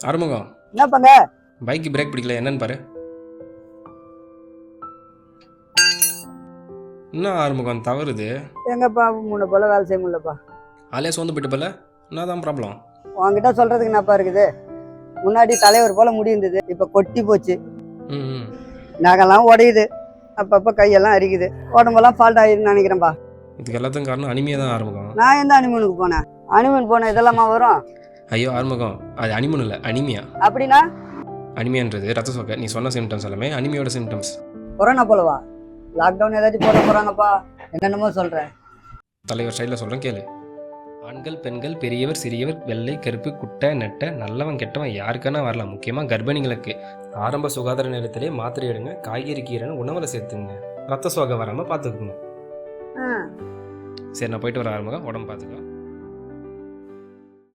ஆறுமுகம், என்ன பண்ண? Bike break பிடிக்கல, என்னன்னு பாரு. என்ன ஆறுமுகம் தவறுது? எங்கப்பா முன்ன போல வேலை செய்ய முடியலப்பா. ஆளே சோர்ந்து போயிட்டு போல, என்னதான் ப்ராப்ளம்? உன்கிட்ட சொல்றதுக்கு என்னப்பா இருக்குது? முன்னாடி தலைவர் போல முடி இருந்தது, இப்ப கொட்டி போச்சு. ம் ம். நகெல்லாம் உடையுது, அப்பப்ப கையெல்லாம் அரிக்குது, உடம்பெல்லாம் ஃபால்ட் ஆயிருன்னு நினைக்கிறேன்ப்பா. இதுக்கு எல்லாத்துக்கும் காரணம் அனிமியா தான் ஆறுமுகம். நான் எந்த அனிமனுக்கு போனேன்? அனிமன் போன இதெல்லாமா வரும்? ஐயோ ஆறுமுகம், அது அனிமன் இல்லை, அனிமியா. அப்படின்னா அனிமியான்றது ரத்த சோகை. நீ சொன்ன சிம்டம்ஸ் எல்லாமே அனிமியோட சிம்டம்ஸ். கொரோனா போலவா? லாக்டவுன் ஏதாச்சும் போட போறாங்கப்பா, என்னென்னமோ சொல்றேன். தலைவர் ஸ்டைலில் சொல்கிறேன் கேளு. ஆண்கள் பெண்கள் பெரியவர் சிறியவர் வெள்ளை கருப்பு குட்டை நெட்டை நல்லவன் கெட்டவன் யாருக்கானா வரலாம். முக்கியமாக கர்ப்பிணிகளுக்கு ஆரம்ப சுகாதார நிலையத்திலே மாத்திரை எடுங்க, காய்கறி கீரைன்னு உணவில் சேர்த்துங்க. ரத்த சோகை வராமல் பார்த்துக்குங்க. சரி, நான் போயிட்டு வர ஆரம்பம், உடம்பு பார்த்துக்கலாம்.